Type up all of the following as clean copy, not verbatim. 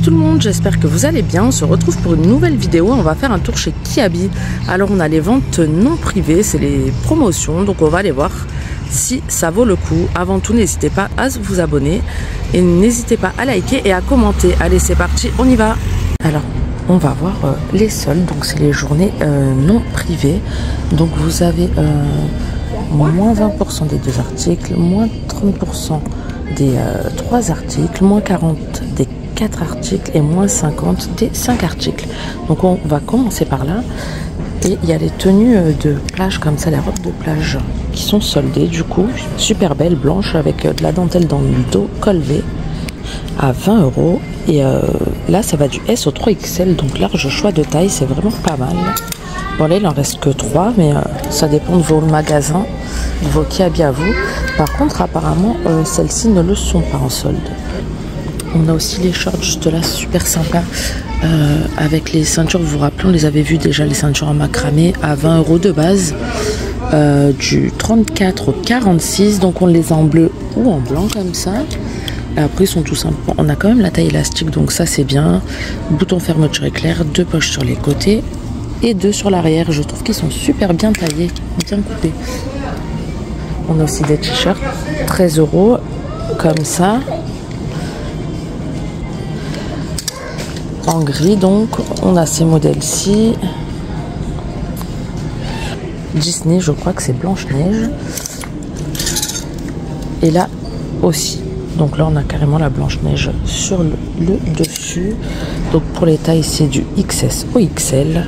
tout le monde, j'espère que vous allez bien. On se retrouve pour une nouvelle vidéo. On va faire un tour chez Kiabi. Alors on a les ventes non privées, c'est les promotions, donc on va aller voir si ça vaut le coup. Avant tout, n'hésitez pas à vous abonner et n'hésitez pas à liker et à commenter. Allez, c'est parti, on y va. Alors on va voir les soldes, donc c'est les journées non privées. Donc vous avez moins 20% des 2 articles, moins 30% des 3 articles, moins 40 des 4 articles et moins 50 des 5 articles. Donc on va commencer par là. Et il y a les tenues de plage comme ça, les robes de plage qui sont soldées du coup, super belles, blanches avec de la dentelle dans le dos, col V à 20 €. Et là ça va du S au 3XL, donc large choix de taille, c'est vraiment pas mal. Bon là il en reste que 3, mais ça dépend de vos magasins, de vos Kiabi à vous. Par contre apparemment celles-ci ne le sont pas en solde. On a aussi les shorts juste là, super sympa, avec les ceintures, vous vous rappelez, on les avait vues déjà, les ceintures en macramé à 20 € de base, du 34 au 46, donc on les a en bleu ou en blanc comme ça. Et après ils sont tout simples, on a quand même la taille élastique, donc ça c'est bien, bouton fermeture éclair, 2 poches sur les côtés et 2 sur l'arrière. Je trouve qu'ils sont super bien taillés, bien coupés. On a aussi des t-shirts, 13 € comme ça, en gris. Donc on a ces modèles-ci, Disney, je crois que c'est Blanche-Neige, et là aussi. Donc là on a carrément la Blanche-Neige sur le dessus. Donc pour les tailles c'est du XS au XL.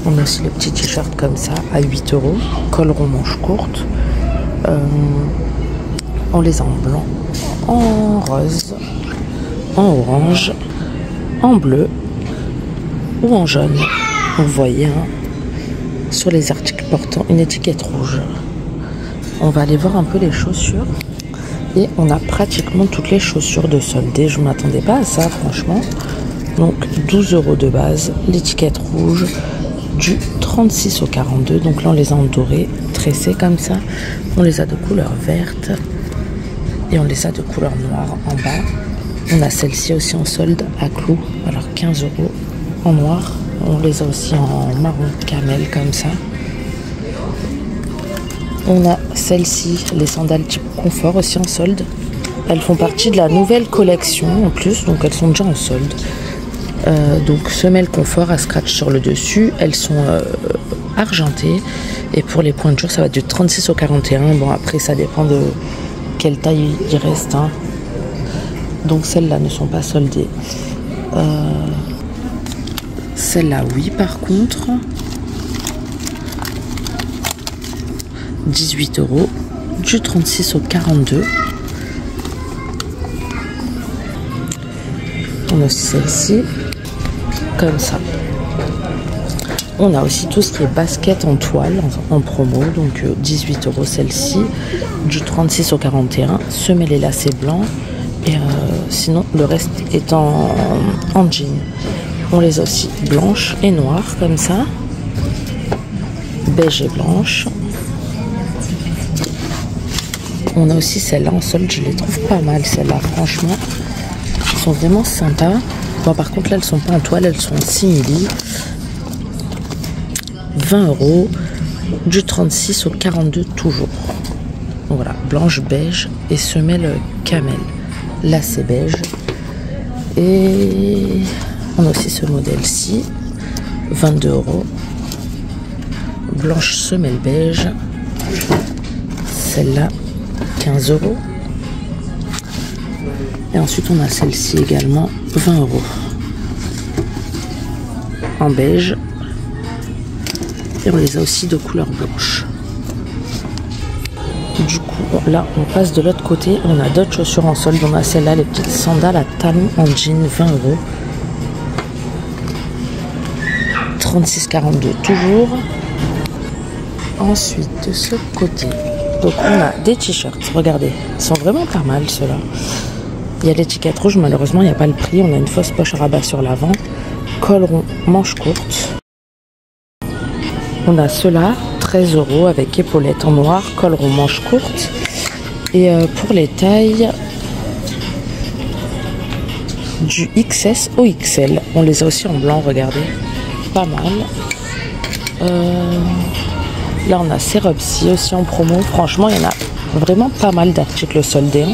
On a aussi les petits t-shirts comme ça à 8 €, col rond, manche courte. On les a en blanc, en rose, en orange, en bleu ou en jaune. Vous voyez hein, sur les articles portant une étiquette rouge. On va aller voir un peu les chaussures. Et on a pratiquement toutes les chaussures de soldées. Je ne m'attendais pas à ça franchement. Donc 12 € de base, l'étiquette rouge, du 36 au 42. Donc là on les a en doré, tressés comme ça. On les a de couleur verte et on les a de couleur noire en bas. On a celle-ci aussi en solde à clous, alors 15 € en noir. On les a aussi en marron camel comme ça. On a celle-ci, les sandales type confort aussi en solde. Elles font partie de la nouvelle collection en plus, donc elles sont déjà en solde. Donc semelle confort à scratch sur le dessus, elles sont argentées. Et pour les pointures, ça va du 36 au 41. Bon après ça dépend de quelle taille il reste. Hein. Donc celles-là ne sont pas soldées. Celle-là oui par contre. 18 €, du 36 au 42. On a aussi celle-ci, comme ça. On a aussi tout ce qui est basket en toile, en promo, donc 18 € celle-ci, du 36 au 41. Semelle et lacets blancs, et sinon le reste est en jean. On les a aussi blanches et noires, comme ça, beige et blanche. On a aussi celle-là en solde, je les trouve pas mal celles-là, franchement. Elles sont vraiment sympas. Bon, par contre là elles sont pas en toile, elles sont en simili. 20 €, du 36 au 42 toujours. Donc voilà, blanche, beige et semelle camel. Là c'est beige. Et on a aussi ce modèle-ci, 22 €. Blanche, semelle beige. Celle-là, 15 €. Et ensuite on a celle-ci également, 20 € en beige. Et on les a aussi de couleur blanche. Du coup là on passe de l'autre côté. On a d'autres chaussures en solde. On a celle-là, les petites sandales à talons en jean, 20 €. 36,42 toujours. Ensuite de ce côté, donc on a des t-shirts, regardez, ils sont vraiment pas mal ceux-là. Il y a l'étiquette rouge, malheureusement il n'y a pas le prix. On a une fausse poche à rabat sur l'avant, col rond, manche courte. On a ceux-là, 13 € avec épaulettes en noir, col rond, manche courte. Et pour les tailles, du XS au XL. On les a aussi en blanc, regardez, pas mal. Là on a ces robes-ci aussi en promo. Franchement, il y en a vraiment pas mal d'articles soldés.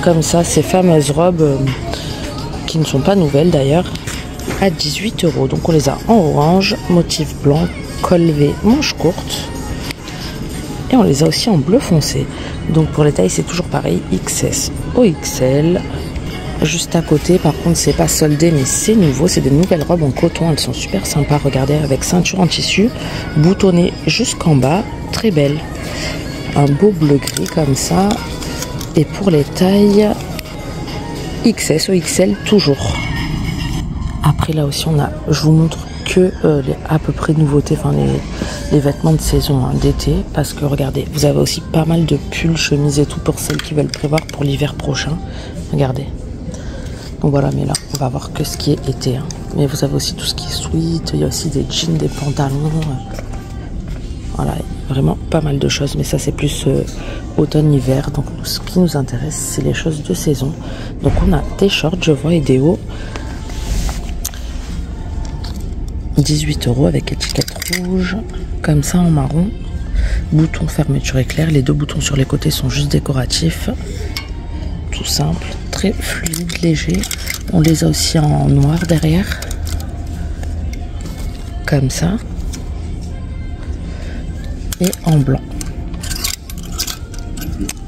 Comme ça, ces fameuses robes qui ne sont pas nouvelles d'ailleurs, à 18 €. Donc on les a en orange, motif blanc, col V, manche courte. Et on les a aussi en bleu foncé. Donc pour les tailles, c'est toujours pareil, XS au XL. Juste à côté, par contre, c'est pas soldé, mais c'est nouveau. C'est des nouvelles robes en coton. Elles sont super sympas. Regardez, avec ceinture en tissu, boutonnée jusqu'en bas. Très belle. Un beau bleu gris comme ça. Et pour les tailles, XS au XL toujours. Après, là aussi, on a, je vous montre que les à peu près nouveautés, enfin les vêtements de saison d'été, parce que regardez, vous avez aussi pas mal de pulls, chemises et tout pour celles qui veulent prévoir pour l'hiver prochain. Regardez. Donc voilà, mais là, on va voir que ce qui est été. Mais vous avez aussi tout ce qui est sweat, il y a aussi des jeans, des pantalons. Voilà, vraiment pas mal de choses, mais ça c'est plus automne-hiver. Donc ce qui nous intéresse, c'est les choses de saison. Donc on a des shorts, je vois, et des hauts. 18 € avec étiquette rouge, comme ça en marron. Bouton fermeture éclair, les deux boutons sur les côtés sont juste décoratifs. Tout simple, très fluide, léger. On les a aussi en noir derrière, comme ça, et en blanc,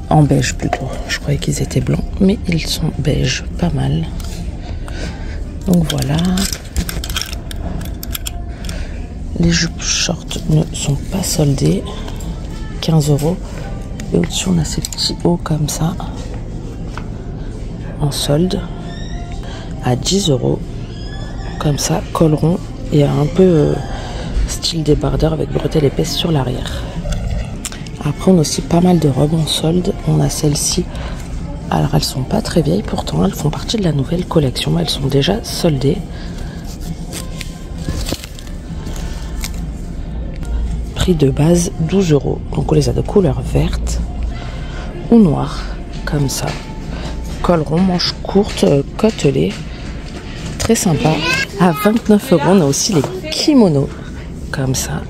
en beige plutôt. Je croyais qu'ils étaient blancs, mais ils sont beige, pas mal. Donc voilà. Les jupes short ne sont pas soldées, 15 €. Et au-dessus, on a ces petits hauts comme ça, en solde, à 10 €. Comme ça, col rond et un peu style débardeur avec bretelles épaisses sur l'arrière. Après, on a aussi pas mal de robes en solde. On a celles-ci. Alors, elles sont pas très vieilles, pourtant, elles font partie de la nouvelle collection. Mais elles sont déjà soldées. De base 12 €. Donc on les a de couleur verte ou noire, comme ça. Col rond, manche courte, côtelé. Très sympa. À 29 €, on a aussi les kimonos, comme ça.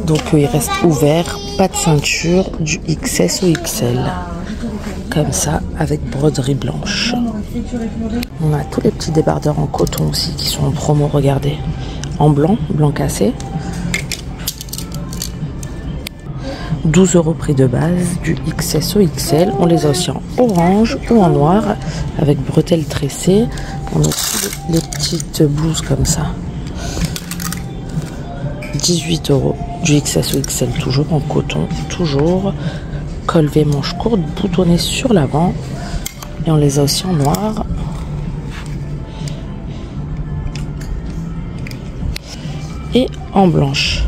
Donc ils restent ouverts, pas de ceinture, du XS ou XL. Comme ça, avec broderie blanche. On a tous les petits débardeurs en coton aussi qui sont en promo, regardez. En blanc, blanc cassé. 12 € prix de base, du XS au XL. On les a aussi en orange ou en noir avec bretelles tressées. On a aussi les petites blouses comme ça. 18 €, du XS au XL toujours en coton, toujours. Col V manche courte, boutonné sur l'avant. Et on les a aussi en noir. Et en blanche.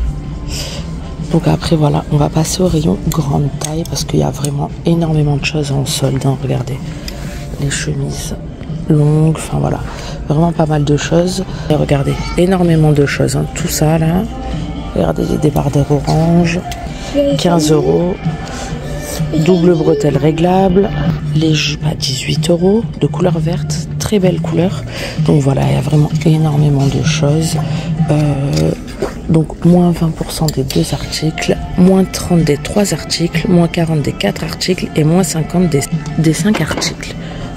Donc après voilà, on va passer au rayon grande taille parce qu'il y a vraiment énormément de choses en solde. Regardez, les chemises longues, enfin voilà, vraiment pas mal de choses. Et regardez, énormément de choses, tout ça là. Regardez les débardeurs orange, 15 €, double bretelle réglable, les jupes à 18 € de couleur verte, très belle couleur. Donc voilà, il y a vraiment énormément de choses. Donc moins 20% des 2 articles, moins 30 des 3 articles, moins 40 des 4 articles et moins 50 des 5 articles.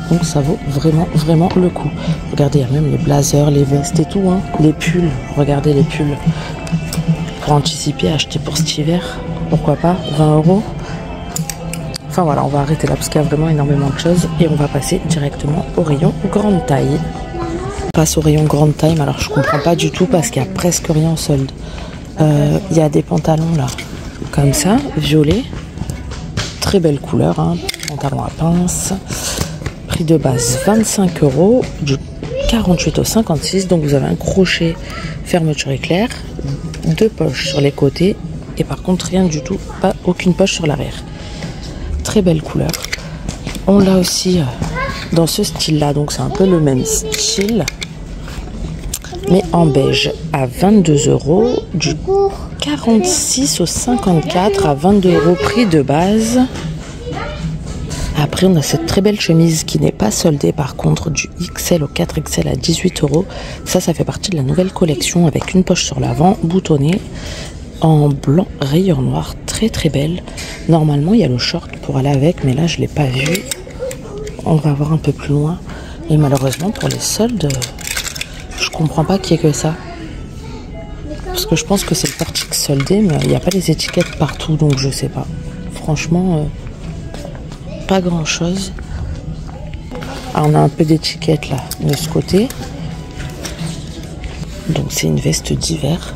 Donc ça vaut vraiment le coup. Regardez, il y a même les blazers, les vestes et tout, les pulls. Regardez les pulls. Pour anticiper, acheter pour cet hiver, pourquoi pas, 20 €. Enfin voilà, on va arrêter là parce qu'il y a vraiment énormément de choses et on va passer directement au rayon grande taille. On passe au rayon grande taille, mais alors je comprends pas du tout parce qu'il y a presque rien en solde. Il y a des pantalons là, comme ça, violet, très belle couleur, pantalon à pince, prix de base 25 €, du 48 au 56, donc vous avez un crochet fermeture éclair, 2 poches sur les côtés et par contre rien du tout, pas aucune poche sur l'arrière. Très belle couleur. On l'a aussi dans ce style là, donc c'est un peu le même style mais en beige à 22 €, du 46 au 54 à 22 € prix de base. Après, on a cette très belle chemise qui n'est pas soldée, par contre, du XL au 4XL à 18 €. Ça fait partie de la nouvelle collection avec une poche sur l'avant, boutonnée, en blanc, rayure noire, très très belle. Normalement, il y a le short pour aller avec, mais là, je ne l'ai pas vu. On va voir un peu plus loin. Et malheureusement, pour les soldes, je comprends pas qu'il y ait que ça. Parce que je pense que c'est le portique soldé, mais il n'y a pas les étiquettes partout, donc je sais pas. Franchement... pas grand chose. Ah, on a un peu d'étiquette là de ce côté, donc c'est une veste d'hiver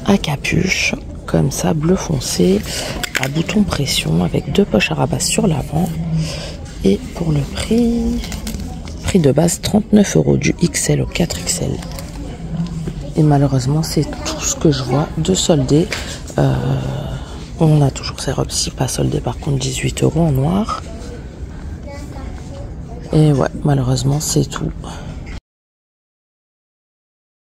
à capuche comme ça, bleu foncé, à bouton pression avec 2 poches à rabat sur l'avant. Et pour le prix de base 39 € du XL au 4XL. Et malheureusement c'est tout ce que je vois de soldé. On a toujours ces robes-ci pas soldées, par contre 18 € en noir. Et ouais, malheureusement c'est tout.